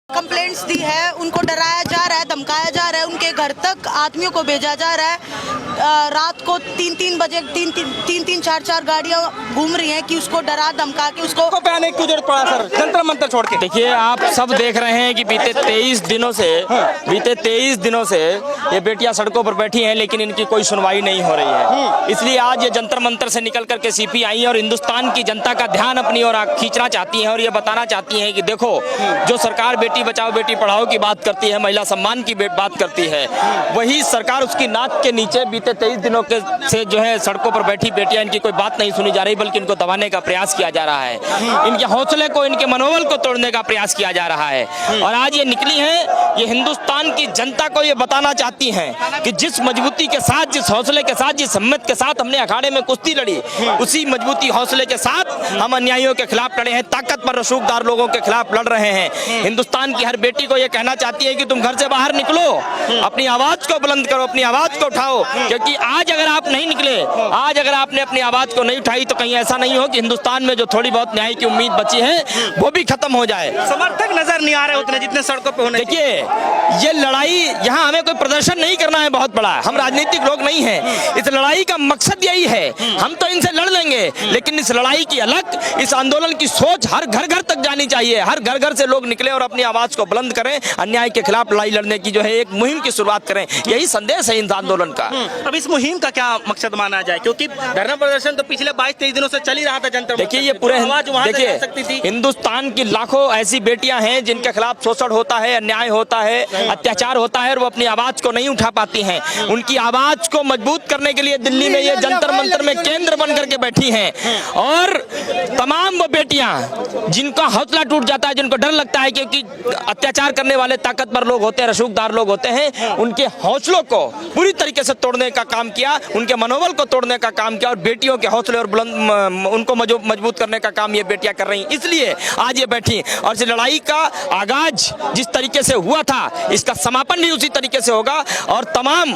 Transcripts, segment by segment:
Complaints दी है, उनको डराया जा रहा है, धमकाया जा रहा है, उनके घर तक आदमियों को भेजा जा रहा है। रात को 3-3 बजे 3-3 4-4 गाड़ियां घूम रही हैं कि उसको डरा धमका के उसको पहले क्यों जरूरत पड़ा सर जंतर मंतर छोड़ के? देखिए, आप सब देख रहे हैं कि बीते 23 दिनों से ये बेटियां सड़कों पर बैठी हैं, लेकिन इनकी कोई सुनवाई नहीं हो रही है। इसलिए आज ये जंतर मंतर से निकल करके सीपी आई और हिंदुस्तान की जनता का ध्यान अपनी ओर खींचना चाहती हैं और ये बताना चाहती हैं कि देखो, जो सरकार बेटी बचाओ बेटी पढ़ाओ की बात करती है, महिला सम्मान की बात करती है, वही सरकार उसकी नाक के नीचे बीते 23 दिनों के से जो है सड़कों पर बैठी बेटियां, इनकी कोई बात नहीं सुनी जा रही, बल्कि इनको दबाने का प्रयास किया जा रहा है। इनके हौसले को, इनके मनोबल को तोड़ने का प्रयास किया जा रहा है। और आज ये निकली हैं, ये हिंदुस्तान की जनता को ये बताना चाहती हैं कि जिस मजबूती के साथ, जिस हौसले के साथ, जिस हिम्मत के साथ हमने अखाड़े में कुश्ती लड़ी, उसी मजबूती हौसले के साथ हम अन्यायियों के खिलाफ लड़े हैं, ताकतवर रसूखदार लोगों के खिलाफ लड़ रहे हैं। हिंदुस्तान की हर बेटी को ये कहना चाहती है कि तुम घर से बाहर निकलो, अपनी आवाज को बुलंद करो, अपनी आवाज को उठाओ, क्योंकि आज अगर आप नहीं निकले, आज अगर आपने अपनी आवाज को नहीं उठाई, तो कहीं ऐसा नहीं हो कि हिंदुस्तान में जो थोड़ी बहुत न्याय की उम्मीद बची है वो भी खत्म हो जाए। समर्थक नजर नहीं आ रहे उतने जितने सड़कों पे होने। देखिए, ये लड़ाई यहाँ हमें कोई प्रदर्शन नहीं करना है बहुत बड़ा, हम राजनीतिक लोग नहीं हैं। इस लड़ाई का मकसद यही है, हम तो इनसे लड़ लेंगे, लेकिन इस लड़ाई की अलग, इस आंदोलन की सोच हर घर घर तक जानी चाहिए। हर घर घर से लोग निकले और अपनी आवाज को बुलंद करें, अन्याय के खिलाफ लड़ाई लड़ने की जो है एक मुहिम की शुरुआत करें। यही संदेश है इस आंदोलन का। अब इस मुहिम का क्या मकसद माना जाए, क्योंकि धरना प्रदर्शन तो पिछले 22-23 दिनों से चल ही रहा था जंतर। देखिए, ये पूरे देखिए, हिंदुस्तान की लाखों ऐसी बेटियां हैं जिनके खिलाफ शोषण होता है, अन्याय होता है, अत्याचार होता है और वो अपनी आवाज को नहीं उठा पाती हैं। उनकी आवाज को मजबूत करने के लिए दिल्ली में ये जंतर मंतर में केंद्र बन करके बैठी हैं। और तमाम वो बेटियां जिनका हौसला टूट जाता है, जिनको डर लगता है, क्योंकि अत्याचार करने वाले ताकतवर लोग होते हैं, रसूखदार लोग होते हैं, उनके हौसलों को पूरी तरीके से तोड़ने का काम किया, उनके मनोबल को तोड़ने का काम किया और बेटियों के हौसले और बुलंद उनको मजबूत करने का काम ये बेटियां कर रही हैं। इसलिए आज ये बैठी और इस लड़ाई का आगाज जिस तरीके से हुआ था, इसका समापन भी उसी तरीके से होगा। और तमाम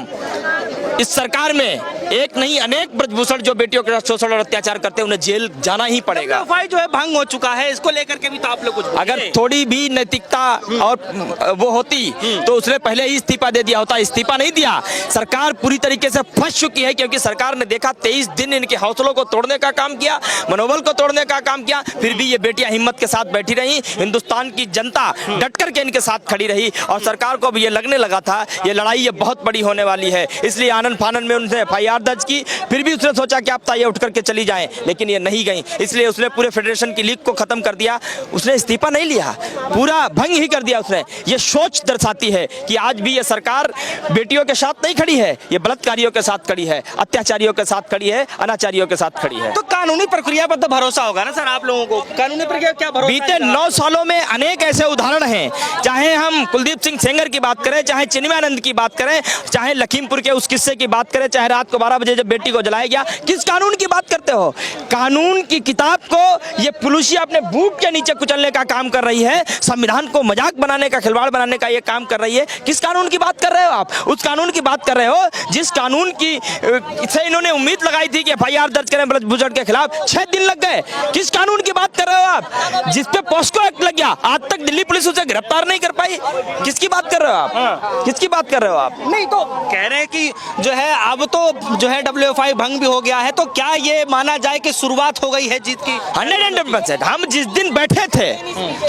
इस सरकार में एक नहीं अनेक ब्रजभूषण जो बेटियों के साथ शोषण और अत्याचार करते हैं, उन्हें जेल जाना ही पड़ेगा। WFI जो है भंग हो चुका है, इसको लेकर के भी तो आप लोग कुछ अगर थोड़ी भी नैतिकता और वो होती तो उसने पहले ही इस्तीफा दे दिया होता। इस्तीफा नहीं दिया, सरकार पूरी तरीके से फंस चुकी है, क्योंकि सरकार ने देखा 23 दिन इनके हौसलों को तोड़ने का काम किया, मनोबल को तोड़ने का काम किया, फिर भी ये बेटियां हिम्मत के साथ बैठी रही। हिंदुस्तान की जनता डट करके इनके साथ खड़ी रही और सरकार को भी ये लगने लगा था ये लड़ाई ये बहुत बड़ी होने वाली है। इसलिए आनन फानन में उनसे FIR दर्ज की, फिर भी उसने सोचा कि आप ताइए उठ करके चली जाएं, लेकिन ये नहीं गई। इसलिए उसने पूरे फेडरेशन की लीग को खत्म कर दिया। उसने इस्तीफा नहीं लिया, पूरा भंग ही कर दिया उसने। ये सोच दर्शाती है कि आज भी ये सरकार बेटियों के साथ नहीं खड़ी है, ये बलात्कारियों के साथ खड़ी है, अत्याचारियों के साथ खड़ी है, अनाचारियों के साथ खड़ी है। तो कानूनी प्रक्रिया पर तो भरोसा होगा ना सर आप लोगों को? कानूनी प्रक्रिया क्या भरोसा? बीते 9 सालों में अनेक ऐसे उदाहरण हैं, चाहे हम कुलदीप सिंह सेंगर की बात करें, चाहे चिन्मयानंद की बात करें, चाहे लखीमपुर के उस किस्से की बात करें, चाहे रात को 12 बजे जब बेटी को जलाया गया। किस कानून की बात करते हो? कानून की किताब को ये पुलिसिया अपने बूट के नीचे कुचलने का काम कर रही है, संविधान को मजाक बनाने का, खिलवाड़ बनाने का ये काम कर रही है। किस कानून की बात कर रहे हो आप? उस कानून की बात कर रहे हो जिस कानून की से इन्होंने उम्मीद लगाई थी कि FIR दर्ज करें ब्रजभूषण के खिलाफ, 6 दिन लग गए। किस कानून की बात कर रहे हो आप? जिस पे पॉस्को एक्ट लग गया, आज तक दिल्ली पुलिस उसे गिरफ्तार नहीं कर पाई। किसकी बात कर रहे हो आप? किसकी बात कर रहे हो आप? नहीं तो कह रहे हैं कि जो है अब तो जो है WFI भंग भी हो गया है, तो क्या ये माना जाए कि शुरुआत हो गई है जीत की? 100%। हम जिस दिन बैठे थे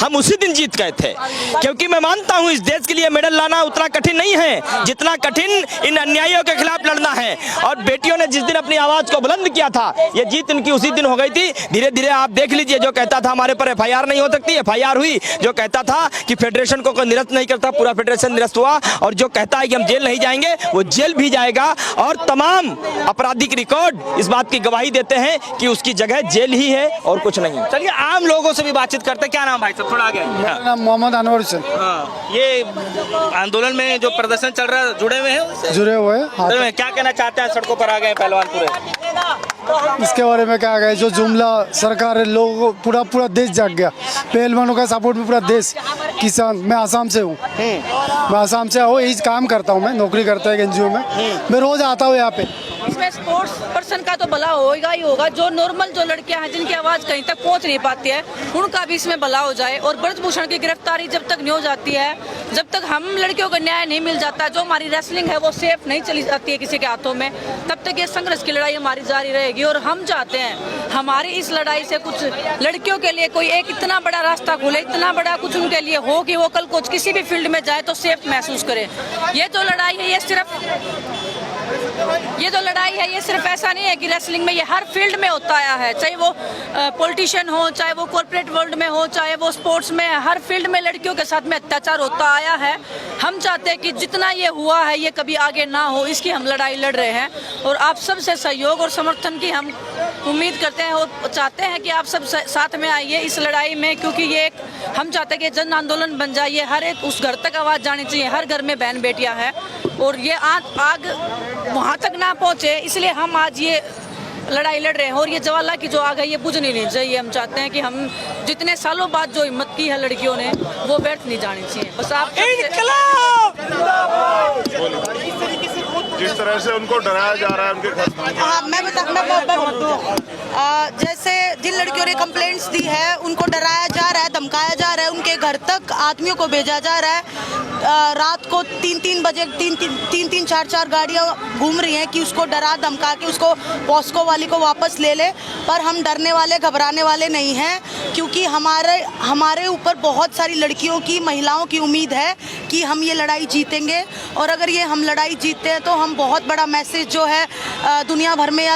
हम उसी दिन जीत गए थे, क्योंकि मैं मानता हूं इस देश के लिए मेडल लाना उतना कठिन नहीं है जितना कठिन इन अन्यायों के खिलाफ लड़ना है। और बेटियों ने जिस दिन अपनी आवाज को बुलंद किया था, ये जीत इनकी उसी दिन हो गई थी। धीरे धीरे आप देख लीजिए, जो कहता था हमारे पर FIR नहीं हो सकती, FIR हुई। जो कहता था कि फेडरेशन को कोई निरस्त नहीं करता, पूरा फेडरेशन निरस्त हुआ। और जो कहता है कि हम जेल नहीं जाएंगे, वो जेल भी जाएगा। और तमाम आपराधिक रिकॉर्ड इस बात की गवाही देते हैं कि उसकी जगह जेल ही है और कुछ नहीं। चलिए आम लोगों से भी बातचीत करते हैं। क्या नाम भाई साहब? थोड़ा आगे। मेरा नाम मोहम्मद अनवर से। ये आंदोलन में जो प्रदर्शन चल रहा है जुड़े हुए हैं? जुड़े हुए हैं। क्या कहना चाहते हैं? सड़कों पर आ गए पहलवान पूरे, इसके बारे में क्या कहे? जो जुमला सरकार है, लोगों पूरा देश जाग गया। पहलवानों का सपोर्ट में पूरा देश। किसान, मैं आसाम से हूँ, मैं आसाम से यही काम करता हूँ, मैं नौकरी करता है NGO में। मैं रोज आता हूँ यहाँ पे। इसमें स्पोर्ट्स पर्सन का तो भला होगा ही होगा, जो नॉर्मल जो लड़कियां हैं जिनकी आवाज़ कहीं तक पहुंच नहीं पाती है उनका भी इसमें भला हो जाए। और ब्रजभूषण की गिरफ्तारी जब तक नहीं हो जाती है, जब तक हम लड़कियों को न्याय नहीं मिल जाता, जो हमारी रेसलिंग है वो सेफ नहीं चली जाती है किसी के हाथों में, तब तक ये संघर्ष की लड़ाई हमारी जारी रहेगी। और हम चाहते हैं हमारी इस लड़ाई से कुछ लड़कियों के लिए कोई एक इतना बड़ा रास्ता खुले, इतना बड़ा कुछ उनके लिए हो कि वो कल कुछ किसी भी फील्ड में जाए तो सेफ महसूस करे। ये जो लड़ाई है ये सिर्फ ऐसा नहीं है कि रेसलिंग में, ये हर फील्ड में होता आया है, चाहे वो पॉलिटिशियन हो, चाहे वो कॉर्पोरेट वर्ल्ड में हो, चाहे वो स्पोर्ट्स में, हर फील्ड में लड़कियों के साथ में अत्याचार होता आया है। हम चाहते हैं कि जितना ये हुआ है ये कभी आगे ना हो, इसकी हम लड़ाई लड़ रहे हैं और आप सब से सहयोग और समर्थन की हम उम्मीद करते हैं और चाहते हैं कि आप सब साथ में आइए इस लड़ाई में, क्योंकि ये एक हम चाहते हैं कि जन आंदोलन बन जाए, हर एक उस घर तक आवाज़ जानी चाहिए, हर घर में बहन बेटियां हैं और ये आग वहाँ तक ना पहुँचे, इसलिए हम आज ये लड़ाई लड़ रहे हैं। और ये ज्वाला की जो आग है ये बुझनी नहीं चाहिए। हम चाहते हैं कि हम जितने सालों बाद जो हिम्मत की है लड़कियों ने वो व्यर्थ नहीं जानी चाहिए। बस आप जिस तरह से उनको डराया जा रहा है उनके घर, हाँ मैं जैसे जिन लड़कियों ने कंप्लेंट्स दी है उनको डराया जा रहा है, धमकाया जा रहा है, उनके घर तक आदमियों को भेजा जा रहा है। रात को 3-3 बजे 3-3 4-4 गाड़ियाँ घूम रही हैं कि उसको डरा धमका के उसको पॉस्को वाली को वापस ले ले। पर हम डरने वाले घबराने वाले नहीं हैं, क्योंकि हमारे ऊपर बहुत सारी लड़कियों की, महिलाओं की उम्मीद है कि हम ये लड़ाई जीतेंगे। और अगर ये हम लड़ाई जीतते हैं तो हम बहुत बड़ा मैसेज जो है दुनिया भर में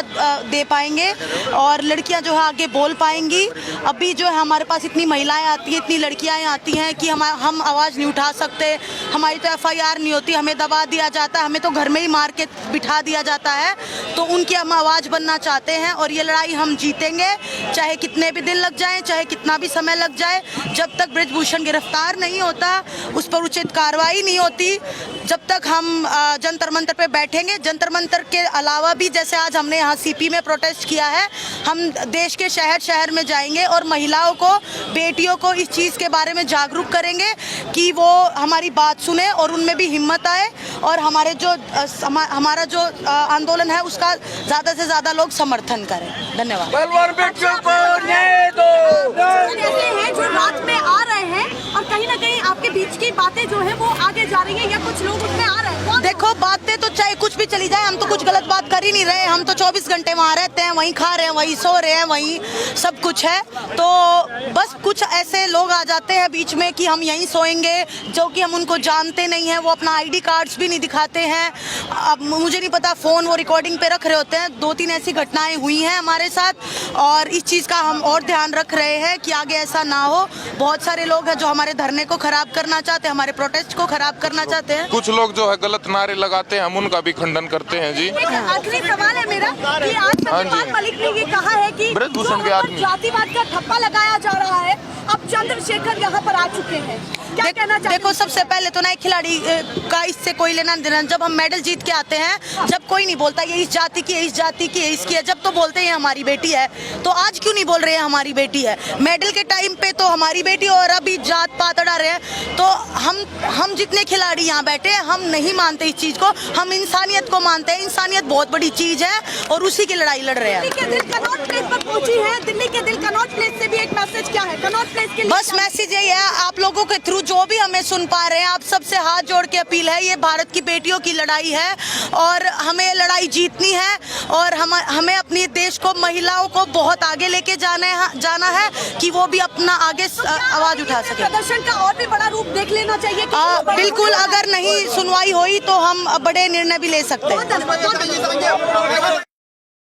दे पाएंगे और लड़कियां जो है आगे बोल पाएंगी। अभी जो है हमारे पास इतनी महिलाएं आती हैं, इतनी लड़कियां आती हैं कि हम आवाज़ नहीं उठा सकते, हमारी तो FIR नहीं होती, हमें दबा दिया जाता है, हमें तो घर में ही मार के बिठा दिया जाता है। तो उनकी हम आवाज़ बनना चाहते हैं और ये लड़ाई हम जीतेंगे, चाहे कितने भी दिन लग जाएं, चाहे कितना भी समय लग जाए। जब तक ब्रजभूषण गिरफ्तार नहीं होता, उस पर उचित कार्रवाई नहीं होती, जब तक हम जंतर मंतर पे बैठेंगे। जंतर मंतर के अलावा भी जैसे आज हमने यहाँ CP में प्रोटेस्ट किया है, हम देश के शहर शहर में जाएंगे और महिलाओं को, बेटियों को इस चीज़ के बारे में जागरूक करेंगे कि वो हमारी बात सुने और उनमें भी हिम्मत आए और हमारा जो आंदोलन है उसका ज़्यादा से ज़्यादा लोग समर्थन करें। धन्यवाद। हैं जो रात में आ रहे हैं और कहीं ना कहीं आपके बीच की बातें जो है वो आगे जा रही है या कुछ लोग उसमें आ रहे हैं? देखो बातें तो चाहे कुछ भी चली जाए, हम तो कुछ गलत बात कर ही नहीं रहे। हम तो 24 घंटे वहाँ रहते हैं, वहीं खा रहे हैं, वहीं सो रहे हैं, वहीं सब कुछ है। तो बस कुछ ऐसे लोग आ जाते हैं बीच में कि हम यहीं सोएंगे, जो कि हम उनको जानते नहीं हैं, वो अपना ID कार्ड्स भी नहीं दिखाते हैं। अब मुझे नहीं पता, फ़ोन वो रिकॉर्डिंग पे रख रहे होते हैं। 2-3 ऐसी घटनाएं हुई हैं हमारे साथ और इस चीज़ का हम और ध्यान रख रहे हैं कि आगे ऐसा ना हो। बहुत सारे लोग हैं जो हमारे धरने को खराब करना चाहते हैं, हमारे प्रोटेस्ट को खराब करना चाहते हैं। कुछ लोग जो है गलत नारे लगाते हैं, हम उनका भी खंडन करते हैं जी। आखिरी सवाल है मेरा कि आज सत्यपाल मलिक ने ये कहा है कि ब्रजभूषण के आदमी जातिवाद का ठप्पा लगाया जा रहा है। अब चंद्रशेखर यहाँ पर आ चुके हैं, क्या कहना चाहिए? देखो सबसे पहले तो ना एक खिलाड़ी का इससे कोई लेना देना। जब हम मेडल जीत के आते हैं, जब कोई नहीं बोलता ये इस जाति की है, इस जाति की है, इसकी है, जब तो बोलते हैं हमारी बेटी है। तो आज क्यों नहीं बोल रहे हैं हमारी बेटी है? मेडल के टाइम पे तो हमारी बेटी और अभी जात पात अड़ा रहे हैं। तो हम जितने खिलाड़ी यहाँ बैठे हैं, हम नहीं मानते इस चीज़ को, हम इंसानियत को मानते हैं। इंसानियत बहुत बड़ी चीज़ है और उसी की लड़ाई लड़ रहे हैं। दिल्ली के दिल कनॉट प्लेस पर पहुंची है, दिल्ली के दिल कनॉट प्लेस से भी एक मैसेज क्या है कनॉट प्लेस के लिए? बस मैसेज यही है, आप लोगों के थ्रू जो भी हमें सुन पा रहे हैं, आप सबसे हाथ जोड़ के अपील है, ये भारत की बेटियों की लड़ाई है और हमें लड़ाई जीतनी है और हमें अपने देश को, महिलाओं को बहुत आगे लेके जाना है कि वो भी अपना आगे आवाज उठा सके। प्रदर्शन का और भी बड़ा रूप देख लेना चाहिए। बिल्कुल, अगर नहीं सुनवाई हुई तो हम बड़े निर्णय भी ले सकते हैं।